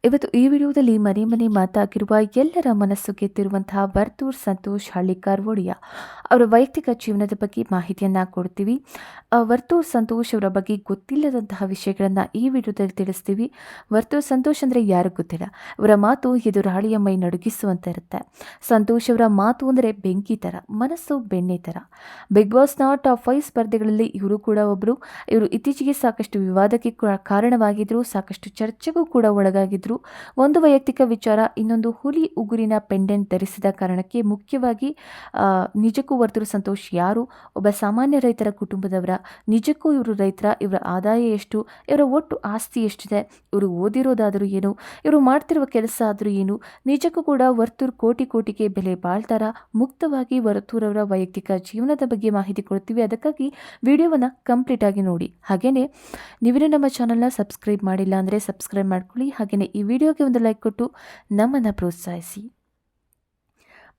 ಇವತ್ತು ಈ ವಿಡಿಯೋದಲ್ಲಿ ಮನೆ ಮನೆ ಮಾತಾಗಿರುವ ಎಲ್ಲರ ಮನಸ್ಸು ಗೆದ್ದಿರುವಂತಹ ವರ್ತೂರ್ ಸಂತೋಷ್ ಹಳ್ಳಿಕಾರ್ ಒಡೆಯ ಅವರ ವೈಯಕ್ತಿಕ ಜೀವನದ ಬಗ್ಗೆ ಮಾಹಿತಿಯನ್ನು ಕೊಡ್ತೀವಿ. ವರ್ತೂರ್ ಸಂತೋಷ್ ಅವರ ಬಗ್ಗೆ ಗೊತ್ತಿಲ್ಲದಂತಹ ವಿಷಯಗಳನ್ನು ಈ ವಿಡಿಯೋದಲ್ಲಿ ತಿಳಿಸ್ತೀವಿ. ವರ್ತೂರ್ ಸಂತೋಷ್ ಅಂದರೆ ಯಾರು ಗೊತ್ತಿಲ್ಲ. ಅವರ ಮಾತು ಎದುರಾಳಿಯ ಮೈ ನಡುಗಿಸುವಂತೆ ಇರುತ್ತೆ. ಸಂತೋಷ್ ಅವರ ಮಾತು ಅಂದರೆ ಬೆಂಕಿ ಥರ, ಮನಸ್ಸು ಬೆಣ್ಣೆ ಥರ. ಬಿಗ್ ಬಾಸ್ನ ಟಾಪ್ 5 ಸ್ಪರ್ಧೆಗಳಲ್ಲಿ ಇವರು ಕೂಡ ಒಬ್ಬರು. ಇವರು ಇತ್ತೀಚೆಗೆ ಸಾಕಷ್ಟು ವಿವಾದಕ್ಕೆ ಕಾರಣವಾಗಿದ್ದರು, ಸಾಕಷ್ಟು ಚರ್ಚೆಗೂ ಕೂಡ ಒಳಗಾಗಿದ್ದರು. ಒಂದು ವೈಯಕ್ತಿಕ ವಿಚಾರ, ಇನ್ನೊಂದು ಹುಲಿ ಉಗುರಿನ ಪೆಂಡೆಂಟ್ ಧರಿಸಿದ ಕಾರಣಕ್ಕೆ ಮುಖ್ಯವಾಗಿ ನಿಜಕ್ಕೂ ವರ್ತೂರ್ ಸಂತೋಷ್ ಯಾರು? ಒಬ್ಬ ಸಾಮಾನ್ಯ ರೈತರ ಕುಟುಂಬದವರ? ನಿಜಕ್ಕೂ ಇವರು ರೈತರ? ಇವರ ಆದಾಯ ಎಷ್ಟು? ಇವರ ಒಟ್ಟು ಆಸ್ತಿ ಎಷ್ಟಿದೆ? ಇವರು ಓದಿರೋದಾದರೂ ಏನು? ಇವರು ಮಾಡ್ತಿರುವ ಕೆಲಸ ಆದರೂ ಏನು? ನಿಜಕ್ಕೂ ಕೂಡ ವರ್ತೂರ್ ಕೋಟಿಗೆ ಬೆಲೆ ಬಾಳ್ತಾರಾ? ಮುಕ್ತವಾಗಿ ವರ್ತೂರ್ ಅವರ ವೈಯಕ್ತಿಕ ಜೀವನದ ಬಗ್ಗೆ ಮಾಹಿತಿ ಕೊಡ್ತೀವಿ. ಅದಕ್ಕಾಗಿ ವಿಡಿಯೋವನ್ನು ಕಂಪ್ಲೀಟ್ ಆಗಿ ನೋಡಿ. ಹಾಗೆಯೇ ನೀವೇನು ನಮ್ಮ ಚಾನಲ್ನ ಸಬ್ಸ್ಕ್ರೈಬ್ ಮಾಡಿಲ್ಲ ಅಂದರೆ ಸಬ್ಸ್ಕ್ರೈಬ್ ಮಾಡ್ಕೊಳ್ಳಿ. ಹಾಗೆಯೇ ಈ ವಿಡಿಯೋಗೆ ಒಂದು ಲೈಕ್ ಕೊಟ್ಟು ನಮ್ಮನ್ನು ಪ್ರೋತ್ಸಾಹಿಸಿ.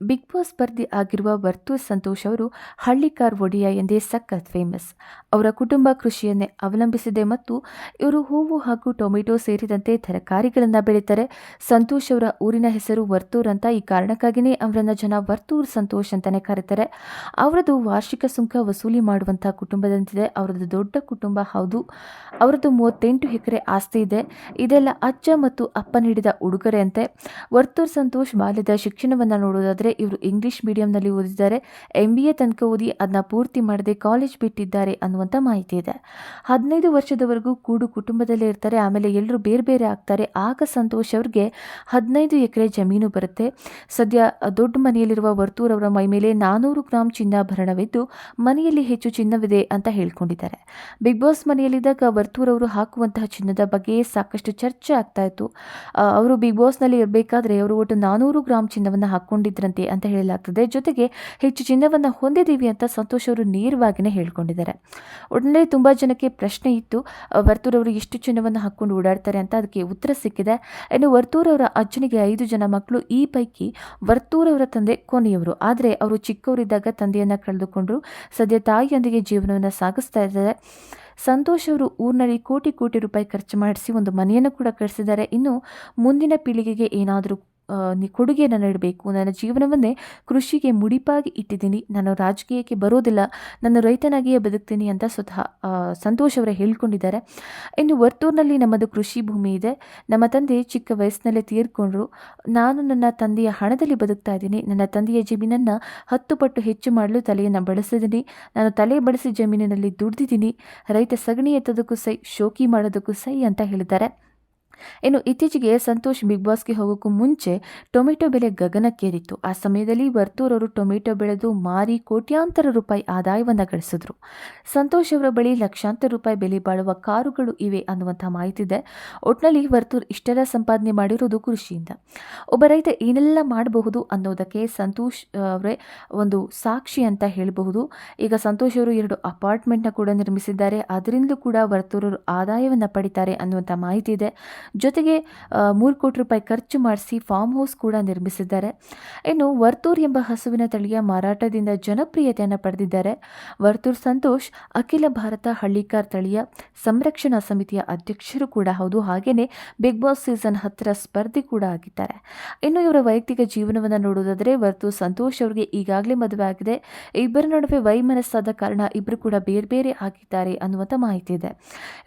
ಬಿಗ್ ಬಾಸ್ ಸ್ಪರ್ಧಿ ಆಗಿರುವ ವರ್ತೂರ್ ಸಂತೋಷ್ ಅವರು ಹಳ್ಳಿಕಾರ್ ಒಡೆಯ ಎಂದೇ ಸಖತ್ ಫೇಮಸ್. ಅವರ ಕುಟುಂಬ ಕೃಷಿಯನ್ನೇ ಅವಲಂಬಿಸಿದೆ ಮತ್ತು ಇವರು ಹೂವು ಹಾಗೂ ಟೊಮೆಟೊ ಸೇರಿದಂತೆ ತರಕಾರಿಗಳನ್ನು ಬೆಳೀತಾರೆ. ಸಂತೋಷ್ ಅವರ ಊರಿನ ಹೆಸರು ವರ್ತೂರ್ ಅಂತ. ಈ ಕಾರಣಕ್ಕಾಗಿಯೇ ಅವರನ್ನು ಜನ ವರ್ತೂರ್ ಸಂತೋಷ್ ಅಂತಲೇ ಕರೀತಾರೆ. ಅವರದು ವಾರ್ಷಿಕ ಸುಂಕ ವಸೂಲಿ ಮಾಡುವಂಥ ಕುಟುಂಬದಂತಿದೆ. ಅವರದ್ದು ದೊಡ್ಡ ಕುಟುಂಬ ಹೌದು. ಅವರದ್ದು 38 ಎಕರೆ ಆಸ್ತಿ ಇದೆ. ಇದೆಲ್ಲ ಅಜ್ಜ ಮತ್ತು ಅಪ್ಪ ನೀಡಿದ ಉಡುಗೊರೆ ಅಂತೆ. ವರ್ತೂರ್ ಸಂತೋಷ್ ಬಾಲ್ಯದ ಶಿಕ್ಷಣವನ್ನು ನೋಡೋದಾದರೆ ಇವರು ಇಂಗ್ಲಿಷ್ ಮೀಡಿಯಂನಲ್ಲಿ ಓದಿದ್ದಾರೆ. MBA ತನಕ ಓದಿ ಅದನ್ನ ಪೂರ್ತಿ ಮಾಡದೆ ಕಾಲೇಜ್ ಬಿಟ್ಟಿದ್ದಾರೆ ಅನ್ನುವಂಥ ಮಾಹಿತಿ ಇದೆ. 15 ವರ್ಷದವರೆಗೂ ಕುಟುಂಬದಲ್ಲೇ ಇರ್ತಾರೆ. ಆಮೇಲೆ ಎಲ್ಲರೂ ಬೇರೆ ಬೇರೆ ಆಗ್ತಾರೆ. ಆಗ ಸಂತೋಷ್ ಅವ್ರಿಗೆ 15 ಎಕರೆ ಜಮೀನು ಬರುತ್ತೆ. ಸದ್ಯ ದೊಡ್ಡ ಮನೆಯಲ್ಲಿರುವ ವರ್ತೂರ್ ಅವರ ಮೈ ಮೇಲೆ 400 ಗ್ರಾಂ ಚಿನ್ನಾಭರಣವಿದ್ದು ಮನೆಯಲ್ಲಿ ಹೆಚ್ಚು ಚಿನ್ನವಿದೆ ಅಂತ ಹೇಳ್ಕೊಂಡಿದ್ದಾರೆ. ಬಿಗ್ ಬಾಸ್ ಮನೆಯಲ್ಲಿದ್ದಾಗ ವರ್ತೂರ್ ಅವರು ಹಾಕುವಂತಹ ಚಿನ್ನದ ಬಗ್ಗೆ ಸಾಕಷ್ಟು ಚರ್ಚೆ ಆಗ್ತಾ ಇತ್ತು. ಅವರು ಬಿಗ್ ಬಾಸ್ನಲ್ಲಿ ಇರಬೇಕಾದ್ರೆ ಅವರು ಒಟ್ಟು 400 ಗ್ರಾಂ ಚಿನ್ನವನ್ನು ಹಾಕೊಂಡಿದ್ರಂತೆ ಅಂತ ಹೇಳಲಾಗ್ತದೆ. ಜೊತೆಗೆ ಹೆಚ್ಚು ಚಿನ್ನವನ್ನು ಹೊಂದಿದ್ದೀವಿ ಅಂತ ಸಂತೋಷ್ ಅವರು ನೇರವಾಗಿಯೇ ಹೇಳ್ಕೊಂಡಿದ್ದಾರೆ. ಒಟ್ಟಿನಲ್ಲಿ ತುಂಬಾ ಜನಕ್ಕೆ ಪ್ರಶ್ನೆ ಇತ್ತು, ವರ್ತೂರ್ ಅವರು ಎಷ್ಟು ಚಿನ್ನವನ್ನು ಹಾಕೊಂಡು ಓಡಾಡ್ತಾರೆ ಅಂತ. ಅದಕ್ಕೆ ಉತ್ತರ ಸಿಕ್ಕಿದೆ. ಇನ್ನು ವರ್ತೂರ್ ಅವರ ಅಜ್ಜನಿಗೆ 5 ಜನ ಮಕ್ಕಳು. ಈ ಪೈಕಿ ವರ್ತೂರ್ ಅವರ ತಂದೆ ಕೊನೆಯವರು. ಆದರೆ ಅವರು ಚಿಕ್ಕವರಿದ್ದಾಗ ತಂದೆಯನ್ನು ಕಳೆದುಕೊಂಡರು. ಸದ್ಯ ತಾಯಿಯೊಂದಿಗೆ ಜೀವನವನ್ನು ಸಾಗಿಸ್ತಾ ಇದ್ದಾರೆ. ಸಂತೋಷ್ ಅವರು ಊರಿನಲ್ಲಿ ಕೋಟಿ ರೂಪಾಯಿ ಖರ್ಚು ಮಾಡಿಸಿ ಒಂದು ಮನೆಯನ್ನು ಕೂಡ ಕಟ್ಟಿಸಿದ್ದಾರೆ. ಇನ್ನು ಮುಂದಿನ ಪೀಳಿಗೆಗೆ ಏನಾದರೂ ಕೊಡುಗೆಯನ್ನು ನೀಡಬೇಕು, ನನ್ನ ಜೀವನವನ್ನೇ ಕೃಷಿಗೆ ಮುಡಿಪಾಗಿ ಇಟ್ಟಿದ್ದೀನಿ, ನಾನು ರಾಜಕೀಯಕ್ಕೆ ಬರೋದಿಲ್ಲ, ನಾನು ರೈತನಾಗಿಯೇ ಬದುಕ್ತೀನಿ ಅಂತ ಸ್ವತಃ ಸಂತೋಷ್ ಅವರೇ ಹೇಳ್ಕೊಂಡಿದ್ದಾರೆ. ಇನ್ನು ವರ್ತೂರಿನಲ್ಲಿ ನಮ್ಮದು ಕೃಷಿ ಭೂಮಿ ಇದೆ. ನಮ್ಮ ತಂದೆ ಚಿಕ್ಕ ವಯಸ್ಸಿನಲ್ಲೇ ತೀರ್ಕೊಂಡ್ರು. ನಾನು ನನ್ನ ತಂದೆಯ ಹಣದಲ್ಲಿ ಬದುಕ್ತಾ ಇದ್ದೀನಿ. ನನ್ನ ತಂದೆಯ ಜಮೀನನ್ನು 10 ಪಟ್ಟು ಹೆಚ್ಚು ಮಾಡಲು ತಲೆಯನ್ನು ಬಳಸಿದ್ದೀನಿ. ನಾನು ತಲೆ ಬಳಸಿ ಜಮೀನಿನಲ್ಲಿ ದುಡಿದಿದ್ದೀನಿ. ರೈತ ಸಗಣಿ ಎತ್ತೋದಕ್ಕೂ ಸೈ, ಶೋಕಿ ಮಾಡೋದಕ್ಕೂ ಸೈ ಅಂತ ಹೇಳಿದ್ದಾರೆ. ಇನ್ನು ಇತ್ತೀಚೆಗೆ ಸಂತೋಷ್ ಬಿಗ್ ಬಾಸ್ಗೆ ಹೋಗೋಕ್ಕೂ ಮುಂಚೆ ಟೊಮೆಟೊ ಬೆಲೆ ಗಗನಕ್ಕೇರಿತ್ತು. ಆ ಸಮಯದಲ್ಲಿ ವರ್ತೂರ್ ಅವರು ಟೊಮೆಟೊ ಬೆಳೆದು ಮಾರಿ ಕೋಟ್ಯಾಂತರ ರೂಪಾಯಿ ಆದಾಯವನ್ನು ಗಳಿಸಿದ್ರು. ಸಂತೋಷ್ ಅವರ ಬಳಿ ಲಕ್ಷಾಂತರ ರೂಪಾಯಿ ಬೆಲೆ ಬಾಳುವ ಕಾರುಗಳು ಇವೆ ಅನ್ನುವಂಥ ಮಾಹಿತಿ ಇದೆ. ಒಟ್ಟಿನಲ್ಲಿ ವರ್ತೂರ್ ಇಷ್ಟೆಲ್ಲ ಸಂಪಾದನೆ ಮಾಡಿರೋದು ಕೃಷಿಯಿಂದ. ಒಬ್ಬ ರೈತ ಏನೆಲ್ಲ ಮಾಡಬಹುದು ಅನ್ನೋದಕ್ಕೆ ಸಂತೋಷ್ ಅವರೇ ಒಂದು ಸಾಕ್ಷಿ ಅಂತ ಹೇಳಬಹುದು. ಈಗ ಸಂತೋಷ್ ಅವರು 2 ಅಪಾರ್ಟ್ಮೆಂಟ್ನ ಕೂಡ ನಿರ್ಮಿಸಿದ್ದಾರೆ. ಅದರಿಂದಲೂ ಕೂಡ ವರ್ತೂರ್ ಅವರು ಆದಾಯವನ್ನು ಪಡಿತಾರೆ ಅನ್ನುವಂಥ ಮಾಹಿತಿ ಇದೆ. ಜೊತೆಗೆ 3 ಕೋಟಿ ರೂಪಾಯಿ ಖರ್ಚು ಮಾಡಿಸಿ ಫಾರ್ಮ್ ಹೌಸ್ ಕೂಡ ನಿರ್ಮಿಸಿದ್ದಾರೆ. ಇನ್ನು ವರ್ತೂರ್ ಎಂಬ ಹಸುವಿನ ತಳಿಯ ಮಾರಾಟದಿಂದ ಜನಪ್ರಿಯತೆಯನ್ನು ಪಡೆದಿದ್ದಾರೆ. ವರ್ತೂರ್ ಸಂತೋಷ್ ಅಖಿಲ ಭಾರತ ಹಳ್ಳಿಕಾರ್ ತಳಿಯ ಸಂರಕ್ಷಣಾ ಸಮಿತಿಯ ಅಧ್ಯಕ್ಷರು ಕೂಡ ಹೌದು. ಹಾಗೆಯೇ ಬಿಗ್ ಬಾಸ್ ಸೀಸನ್ 10ರ ಸ್ಪರ್ಧಿ ಕೂಡ ಆಗಿದ್ದಾರೆ. ಇನ್ನು ಇವರ ವೈಯಕ್ತಿಕ ಜೀವನವನ್ನು ನೋಡೋದಾದರೆ ವರ್ತೂರ್ ಸಂತೋಷ್ ಅವರಿಗೆ ಈಗಾಗಲೇ ಮದುವೆ ಆಗಿದೆ. ಇಬ್ಬರ ನಡುವೆ ವೈಮನಸ್ಸಾದ ಕಾರಣ ಇಬ್ಬರು ಕೂಡ ಬೇರೆ ಬೇರೆ ಆಗಿದ್ದಾರೆ ಅನ್ನುವಂಥ ಮಾಹಿತಿ ಇದೆ.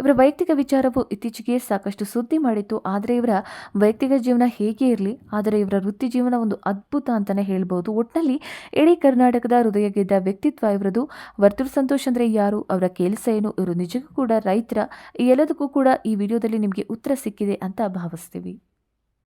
ಇವರ ವೈಯಕ್ತಿಕ ವಿಚಾರವು ಇತ್ತೀಚೆಗೆ ಸಾಕಷ್ಟು ಸುದ್ದಿ ಮಾಡಿತ್ತು. ಆದರೆ ಇವರ ವೈಯಕ್ತಿಕ ಜೀವನ ಹೇಗೆ ಇರಲಿ, ಆದರೆ ಇವರ ವೃತ್ತಿ ಜೀವನ ಒಂದು ಅದ್ಭುತ ಅಂತಲೇ ಹೇಳ್ಬೋದು. ಒಟ್ಟಿನಲ್ಲಿ ಇಡೀ ಕರ್ನಾಟಕದ ಹೃದಯ ಗೆದ್ದ ವ್ಯಕ್ತಿತ್ವ ಇವರದು. ವರ್ತೂರ್ ಸಂತೋಷ್ ಅಂದರೆ ಯಾರು, ಅವರ ಕೆಲಸ ಏನು, ಇವರು ನಿಜಕ್ಕೂ ಕೂಡ ರೈತರ, ಈ ಎಲ್ಲದಕ್ಕೂ ಕೂಡ ಈ ವಿಡಿಯೋದಲ್ಲಿ ನಿಮಗೆ ಉತ್ತರ ಸಿಕ್ಕಿದೆ ಅಂತ ಭಾವಿಸ್ತೀವಿ.